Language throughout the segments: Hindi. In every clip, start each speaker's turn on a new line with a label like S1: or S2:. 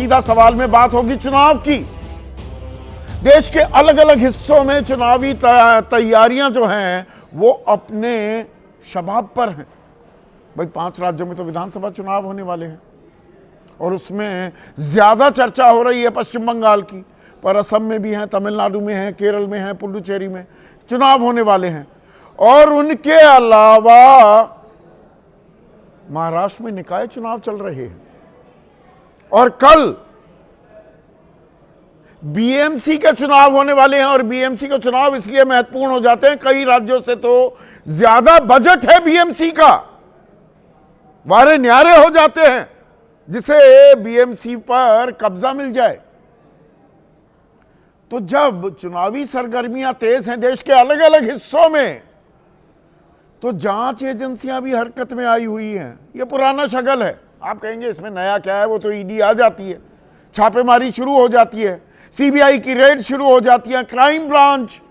S1: सीधा सवाल में बात होगी चुनाव की। देश के अलग अलग हिस्सों में चुनावी तैयारियां जो हैं वो अपने शबाब पर हैं। भाई 5 राज्यों में तो विधानसभा चुनाव होने वाले हैं और उसमें ज्यादा चर्चा हो रही है पश्चिम बंगाल की, पर असम में भी है, तमिलनाडु में है, केरल में है, पुडुचेरी में चुनाव होने वाले हैं। और उनके अलावा महाराष्ट्र में निकाय चुनाव चल रहे हैं और कल बीएमसी के चुनाव होने वाले हैं। और बीएमसी के चुनाव इसलिए महत्वपूर्ण हो जाते हैं, कई राज्यों से तो ज्यादा बजट है बीएमसी का, वारे न्यारे हो जाते हैं जिसे बीएमसी पर कब्जा मिल जाए। तो जब चुनावी सरगर्मियां तेज हैं देश के अलग अलग हिस्सों में, तो जांच एजेंसियां भी हरकत में आई हुई हैं। यह पुराना शगल है। आप कहेंगे इसमें नया क्या है, वो तो ईडी आ जाती है, छापेमारी शुरू हो जाती है, सीबीआई की रेड शुरू हो जाती है, क्राइम ब्रांच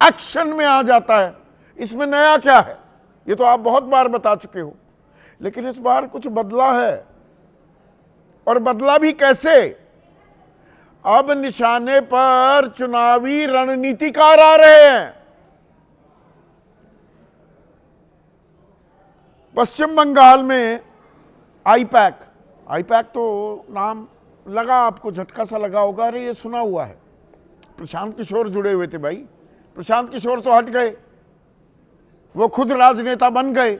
S1: एक्शन में आ जाता है। इसमें नया क्या है, ये तो आप बहुत बार बता चुके हो। लेकिन इस बार कुछ बदला है, और बदला भी कैसे। अब निशाने पर चुनावी रणनीतिकार आ रहे हैं। पश्चिम बंगाल में आईपैक तो नाम लगा, आपको झटका सा लगा होगा, अरे ये सुना हुआ है। प्रशांत किशोर जुड़े हुए थे भाई, प्रशांत किशोर तो हट गए, वो खुद राजनेता बन गए।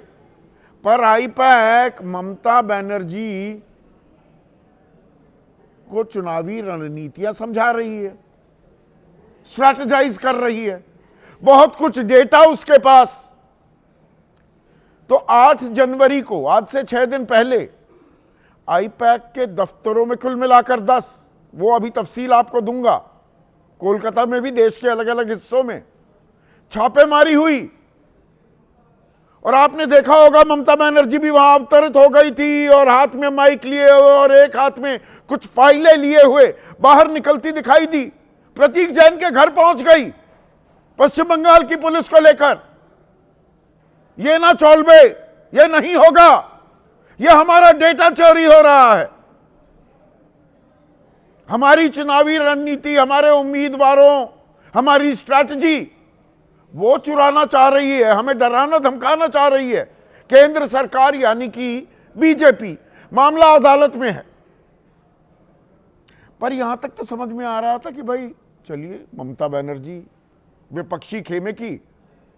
S1: पर आईपैक ममता बनर्जी को चुनावी रणनीतियां समझा रही है, स्ट्रैटेजाइज कर रही है, बहुत कुछ डेटा उसके पास। तो 8 जनवरी को, आज से 6 दिन पहले, आईपैक के दफ्तरों में कुल मिलाकर 10, वो अभी तफसील आपको दूंगा, कोलकाता में भी देश के अलग अलग हिस्सों में छापेमारी हुई। और आपने देखा होगा ममता बनर्जी भी वहां अवतरित हो गई थी और हाथ में माइक लिए हुए और एक हाथ में कुछ फाइलें लिए हुए बाहर निकलती दिखाई दी। प्रतीक जैन के घर पहुंच गई पश्चिम बंगाल की पुलिस को लेकर। ये ना चौलबे, ये नहीं होगा, ये हमारा डेटा चोरी हो रहा है, हमारी चुनावी रणनीति, हमारे उम्मीदवारों, हमारी स्ट्रैटेजी वो चुराना चाह रही है, हमें डराना धमकाना चाह रही है केंद्र सरकार यानी कि बीजेपी। मामला अदालत में है। पर यहां तक तो समझ में आ रहा था कि भाई चलिए, ममता बनर्जी विपक्षी खेमे की,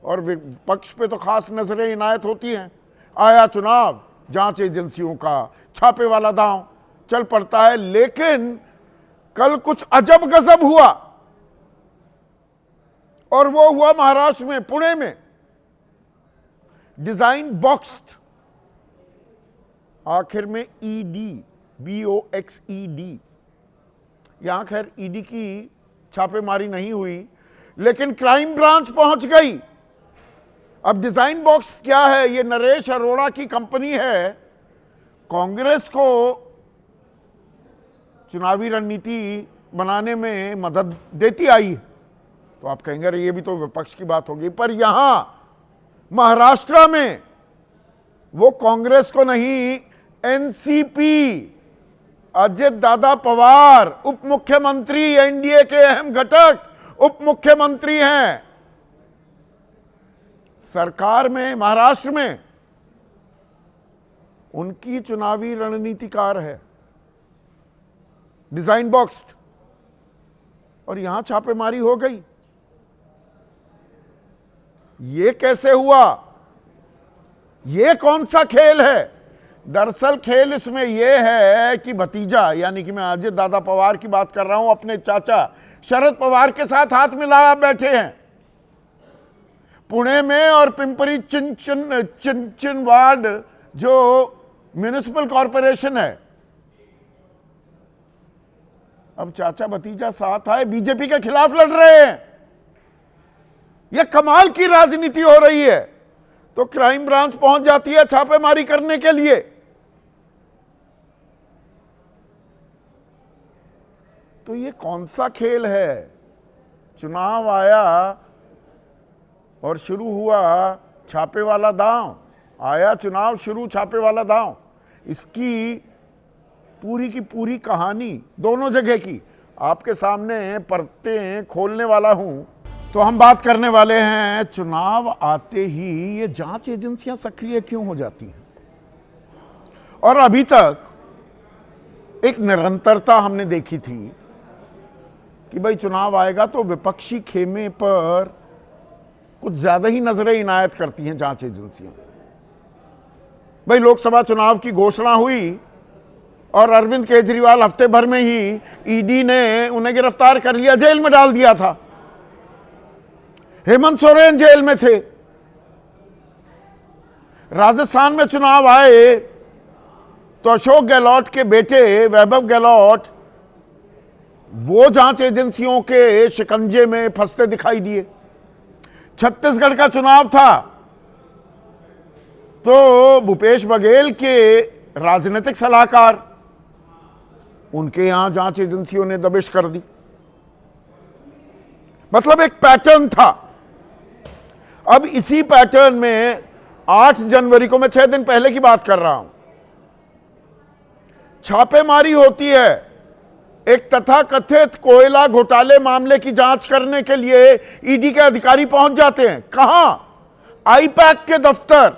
S1: और विपक्ष पे तो खास नजरें इनायत होती हैं। आया चुनाव, जांच एजेंसियों का छापे वाला दांव चल पड़ता है। लेकिन कल कुछ अजब गजब हुआ, और वो हुआ महाराष्ट्र में, पुणे में। डिजाइन बॉक्स्ड, आखिर में ईडी, BOXED। यहां खैर ईडी की छापेमारी नहीं हुई, लेकिन क्राइम ब्रांच पहुंच गई। अब डिजाइन बॉक्स क्या है, ये नरेश अरोड़ा की कंपनी है, कांग्रेस को चुनावी रणनीति बनाने में मदद देती आई है। तो आप कहेंगे अरे ये भी तो विपक्ष की बात होगी, पर यहां महाराष्ट्र में वो कांग्रेस को नहीं, एनसीपी, अजित दादा पवार, उप मुख्यमंत्री, एनडीए के अहम घटक उप मुख्यमंत्री हैं सरकार में, महाराष्ट्र में, उनकी चुनावी रणनीतिकार है डिजाइन बॉक्स्ड। और यहां छापेमारी हो गई। ये कैसे हुआ, ये कौन सा खेल है। दरअसल खेल इसमें यह है कि भतीजा, यानी कि मैं अजित दादा पवार की बात कर रहा हूं, अपने चाचा शरद पवार के साथ हाथ मिला बैठे हैं पुणे में। और पिंपरी चिनवाड जो म्युनिसिपल कॉरपोरेशन है, अब चाचा भतीजा साथ आए, बीजेपी के खिलाफ लड़ रहे हैं। यह कमाल की राजनीति हो रही है। तो क्राइम ब्रांच पहुंच जाती है छापेमारी करने के लिए। तो ये कौन सा खेल है। चुनाव आया और शुरू हुआ छापे वाला दांव, आया चुनाव, शुरू छापे वाला दांव। इसकी पूरी की पूरी कहानी दोनों जगह की आपके सामने परतें खोलने वाला हूं। तो हम बात करने वाले हैं, चुनाव आते ही ये जांच एजेंसियां सक्रिय क्यों हो जाती हैं, और अभी तक एक निरंतरता हमने देखी थी कि भाई चुनाव आएगा तो विपक्षी खेमे पर कुछ ज्यादा ही नजरें इनायत करती हैं जांच एजेंसियां। भाई लोकसभा चुनाव की घोषणा हुई और अरविंद केजरीवाल हफ्ते भर में ही ईडी ने उन्हें गिरफ्तार कर लिया, जेल में डाल दिया था। हेमंत सोरेन जेल में थे। राजस्थान में चुनाव आए तो अशोक गहलोत के बेटे वैभव गहलोत वो जांच एजेंसियों के शिकंजे में फंसते दिखाई दिए। छत्तीसगढ़ का चुनाव था तो भूपेश बघेल के राजनीतिक सलाहकार, उनके यहां जांच एजेंसियों ने दबिश कर दी। मतलब एक पैटर्न था। अब इसी पैटर्न में 8 जनवरी को, मैं 6 दिन पहले की बात कर रहा हूं, छापेमारी होती है। एक तथाकथित कोयला घोटाले मामले की जांच करने के लिए ईडी के अधिकारी पहुंच जाते हैं। कहां? आईपैक के दफ्तर,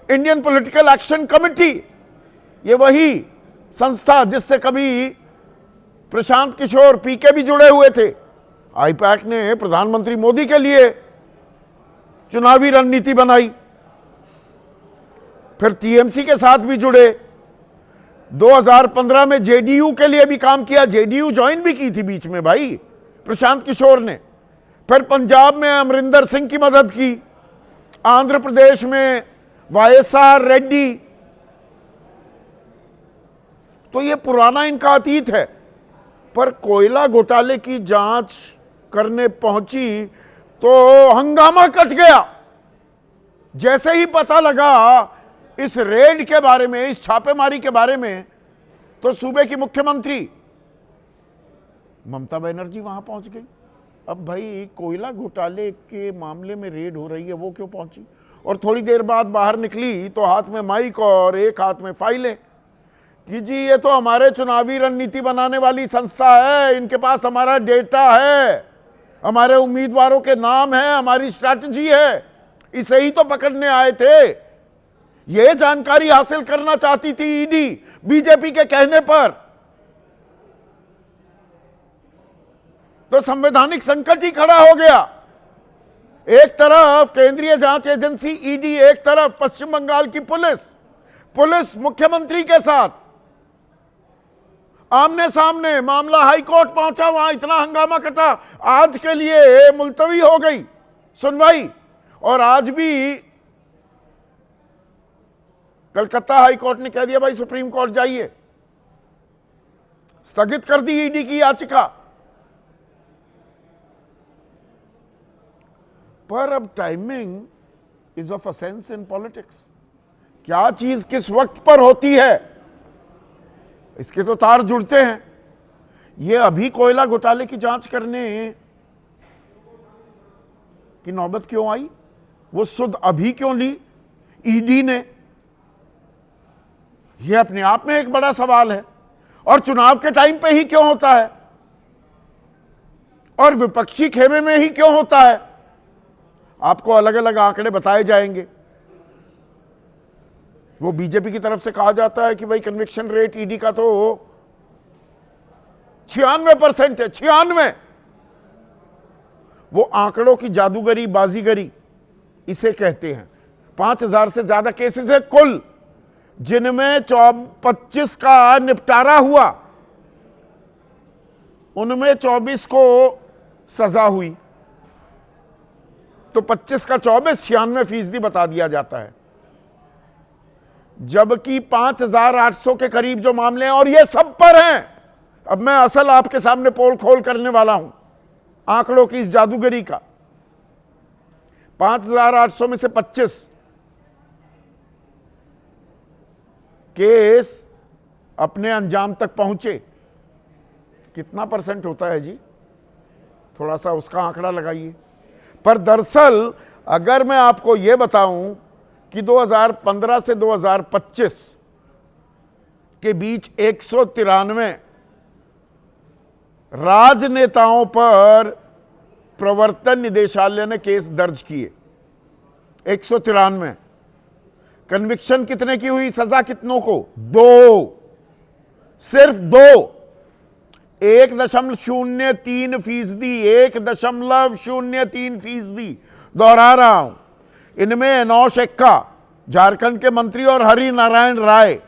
S1: इंडियन पॉलिटिकल एक्शन कमेटी, ये वही संस्था जिससे कभी प्रशांत किशोर पीके भी जुड़े हुए थे। आईपैक ने प्रधानमंत्री मोदी के लिए चुनावी रणनीति बनाई, फिर टीएमसी के साथ भी जुड़े। 2015 में जेडीयू के लिए भी काम किया, जेडीयू ज्वाइन भी की थी बीच में भाई प्रशांत किशोर ने। फिर पंजाब में अमरिंदर सिंह की मदद की, आंध्र प्रदेश में वाईएसआर रेड्डी। तो ये पुराना इनका अतीत है। पर कोयला घोटाले की जांच करने पहुंची तो हंगामा कट गया। जैसे ही पता लगा इस रेड के बारे में, इस छापेमारी के बारे में, तो सूबे की मुख्यमंत्री ममता बनर्जी वहां पहुंच गई। अब भाई कोयला घोटाले के मामले में रेड हो रही है, वो क्यों पहुंची? और थोड़ी देर बाद बाहर निकली तो हाथ में माइक और एक हाथ में फाइलें कि जी ये तो हमारे चुनावी रणनीति बनाने वाली संस्था है, इनके पास हमारा डेटा है, हमारे उम्मीदवारों के नाम है, हमारी स्ट्रैटेजी है, इसे ही तो पकड़ने आए थे। यह जानकारी हासिल करना चाहती थी ईडी बीजेपी के कहने पर। तो संवैधानिक संकट ही खड़ा हो गया। एक तरफ केंद्रीय जांच एजेंसी ईडी, एक तरफ पश्चिम बंगाल की पुलिस मुख्यमंत्री के साथ आमने सामने। मामला हाई कोर्ट पहुंचा, वहां इतना हंगामा कटा, आज के लिए मुलतवी हो गई सुनवाई। और आज भी कलकत्ता हाई कोर्ट ने कह दिया भाई सुप्रीम कोर्ट जाइए, स्थगित कर दी ईडी की याचिका। पर अब timing is of essence in politics. क्या चीज किस वक्त पर होती है, इसके तो तार जुड़ते हैं। ये अभी कोयला घोटाले की जांच करने की नौबत क्यों आई? वो सुध अभी क्यों ली ईडी ने? यह अपने आप में एक बड़ा सवाल है। और चुनाव के टाइम पे ही क्यों होता है, और विपक्षी खेमे में ही क्यों होता है? आपको अलग अलग आंकड़े बताए जाएंगे। वो बीजेपी की तरफ से कहा जाता है कि भाई कन्विक्शन रेट ईडी का तो 96% है, 96। वो आंकड़ों की जादूगरी, बाजीगरी इसे कहते हैं। 5000 से ज्यादा केसेस है कुल, जिनमें 25 का निपटारा हुआ, उनमें 24 को सजा हुई। तो 25 का 24, 96% बता दिया जाता है। जबकि 5800 के करीब जो मामले हैं, और ये सब पर हैं। अब मैं असल आपके सामने पोल खोल करने वाला हूं आंकड़ों की इस जादूगरी का। 5800 में से 25 केस अपने अंजाम तक पहुंचे। कितना परसेंट होता है जी? थोड़ा सा उसका आंकड़ा लगाइए। पर दरअसल अगर मैं आपको यह बताऊं कि 2015 से 2025 के बीच 193 राजनेताओं पर प्रवर्तन निदेशालय ने केस दर्ज किए। 193। कन्विक्शन कितने की हुई, सजा कितनों को? 2, सिर्फ 2। 1.03%, 1.03%। दोहरा रहा हूं, इनमें एनोश एक्का झारखंड के मंत्री और हरि नारायण राय,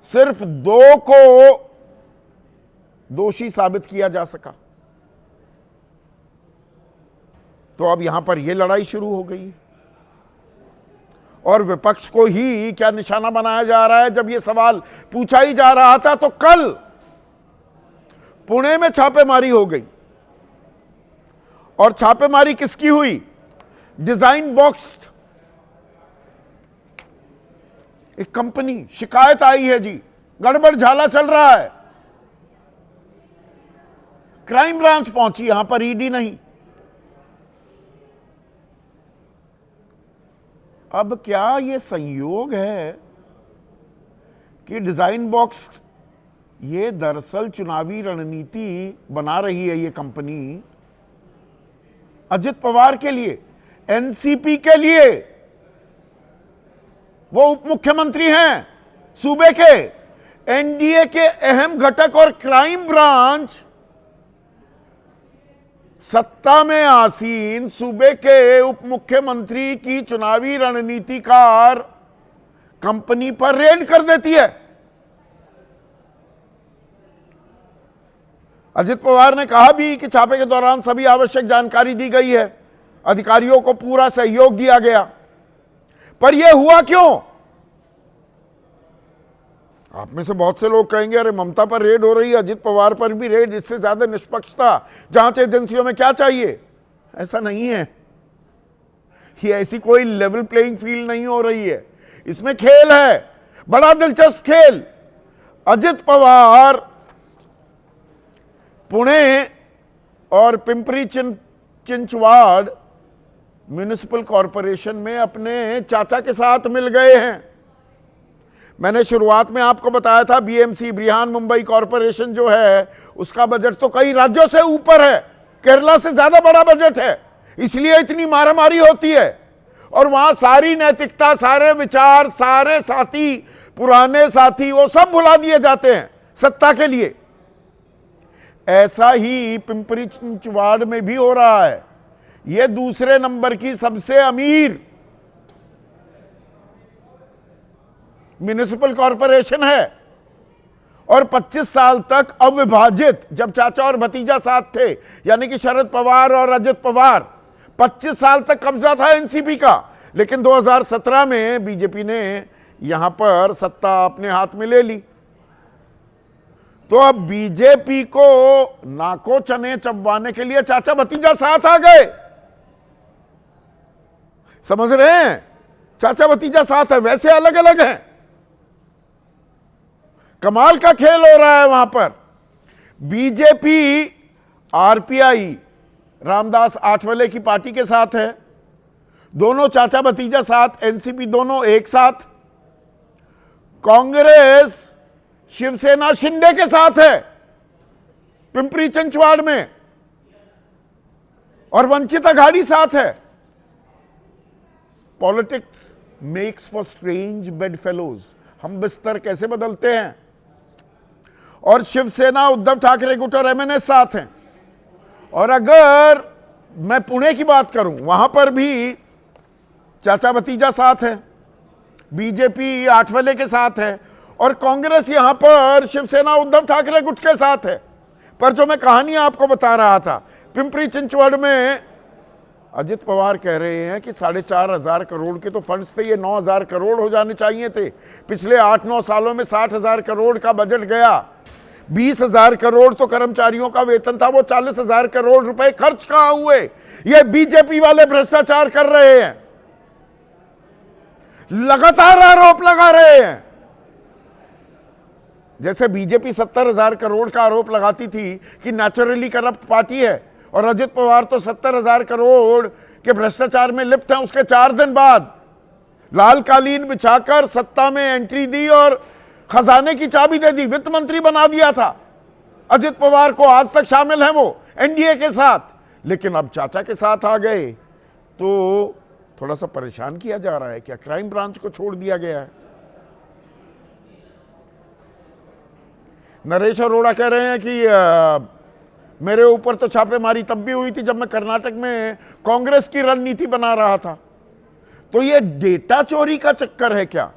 S1: सिर्फ 2 को दोषी साबित किया जा सका। तो अब यहां पर यह लड़ाई शुरू हो गई और विपक्ष को ही क्या निशाना बनाया जा रहा है। जब यह सवाल पूछा ही जा रहा था तो कल पुणे में छापेमारी हो गई। और छापेमारी किसकी हुई? डिजाइन बॉक्स, एक कंपनी, शिकायत आई है जी, गड़बड़ झाला चल रहा है। क्राइम ब्रांच पहुंची, यहां पर ईडी नहीं। अब क्या यह संयोग है कि डिजाइन बॉक्स ये दरअसल चुनावी रणनीति बना रही है, ये कंपनी अजित पवार के लिए, एनसीपी के लिए। वो उप मुख्यमंत्री हैं सूबे के, एनडीए के अहम घटक, और क्राइम ब्रांच सत्ता में आसीन सूबे के उप मुख्यमंत्री की चुनावी रणनीतिकार कंपनी पर रेड कर देती है। अजित पवार ने कहा भी कि छापे के दौरान सभी आवश्यक जानकारी दी गई है, अधिकारियों को पूरा सहयोग दिया गया। पर यह हुआ क्यों? आप में से बहुत से लोग कहेंगे अरे ममता पर रेड हो रही है, अजित पवार पर भी रेड, इससे ज्यादा निष्पक्षता जांच एजेंसियों में क्या चाहिए? ऐसा नहीं है, ये ऐसी कोई लेवल प्लेइंग फील्ड नहीं हो रही है। इसमें खेल है, बड़ा दिलचस्प खेल। अजित पवार पुणे और पिंपरी चिंचवाड़ म्युनिसिपल कॉरपोरेशन में अपने चाचा के साथ मिल गए हैं। मैंने शुरुआत में आपको बताया था बीएमसी, बृहन मुंबई कॉरपोरेशन जो है उसका बजट तो कई राज्यों से ऊपर है, केरला से ज्यादा बड़ा बजट है, इसलिए इतनी मारामारी होती है। और वहां सारी नैतिकता, सारे विचार, सारे साथी, पुराने साथी, वो सब भुला दिए जाते हैं सत्ता के लिए। ऐसा ही पिंपरी चिंचवाड़ में भी हो रहा है। यह दूसरे नंबर की सबसे अमीर म्युनिसिपल कॉरपोरेशन है और 25 साल तक अविभाजित, जब चाचा और भतीजा साथ थे, यानी कि शरद पवार और अजित पवार, 25 साल तक कब्जा था एनसीपी का। लेकिन 2017 में बीजेपी ने यहां पर सत्ता अपने हाथ में ले ली। तो अब बीजेपी को नाको चने चबवाने के लिए चाचा भतीजा साथ आ गए। समझ रहे हैं? चाचा भतीजा साथ है, वैसे अलग अलग हैं। कमाल का खेल हो रहा है वहां पर। बीजेपी आरपीआई रामदास आठवले की पार्टी के साथ है, दोनों चाचा भतीजा साथ, एनसीपी दोनों एक साथ। कांग्रेस शिवसेना शिंदे के साथ है पिंपरी चिंचवाड़ में, और वंचित अघाड़ी साथ है। Politics makes for strange bed fellows. हम बिस्तर कैसे बदलते हैं। और शिवसेना उद्धव ठाकरे गुट और एमएनएस साथ हैं। और अगर मैं पुणे की बात करूं, वहां पर भी चाचा भतीजा साथ है, बीजेपी आठवले के साथ है, और कांग्रेस यहां पर शिवसेना उद्धव ठाकरे गुट के साथ है। पर जो मैं कहानी आपको बता रहा था, पिंपरी चिंचवड़ में अजित पवार कह रहे हैं कि 4,500 करोड़ के तो फंड्स थे, ये 9,000 करोड़ हो जाने चाहिए थे। पिछले 8-9 सालों में 60,000 करोड़ का बजट गया, 20,000 करोड़ तो कर्मचारियों का वेतन था, वो 40,000 करोड़ रुपए खर्च कहां हुए? ये बीजेपी वाले भ्रष्टाचार कर रहे हैं, लगातार आरोप लगा रहे हैं। जैसे बीजेपी 70,000 करोड़ का आरोप लगाती थी कि नेचुरली करप्ट पार्टी है, और अजित पवार तो 70,000 करोड़ के भ्रष्टाचार में लिप्त हैं। उसके 4 दिन बाद लाल कालीन बिछाकर सत्ता में एंट्री दी और खजाने की चाबी दे दी, वित्त मंत्री बना दिया था अजित पवार को, आज तक शामिल हैं वो एनडीए के साथ, लेकिन अब चाचा के साथ आ गए तो थोड़ा सा परेशान किया जा रहा है। क्या क्राइम ब्रांच को छोड़ दिया गया है? नरेश अरोड़ा कह रहे हैं कि मेरे ऊपर तो छापेमारी तब भी हुई थी जब मैं कर्नाटक में कांग्रेस की रणनीति बना रहा था। तो ये डेटा चोरी का चक्कर है क्या?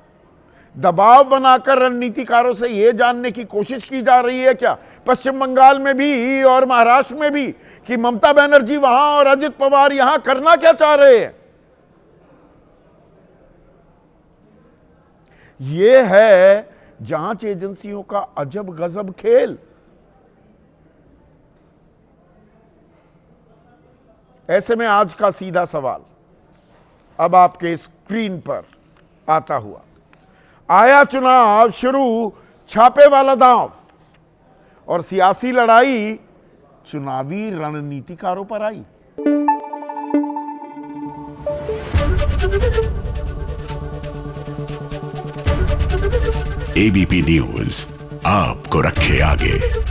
S1: दबाव बनाकर रणनीतिकारों से यह जानने की कोशिश की जा रही है क्या, पश्चिम बंगाल में भी और महाराष्ट्र में भी, कि ममता बनर्जी वहां और अजित पवार यहां करना क्या चाह रहे हैं? यह है जांच एजेंसियों का अजब गजब खेल। ऐसे में आज का सीधा सवाल अब आपके स्क्रीन पर आता हुआ, आया चुनाव शुरू, छापे वाला दांव और सियासी लड़ाई चुनावी रणनीतिकारों पर आई।
S2: एबीपी न्यूज आपको रखे आगे।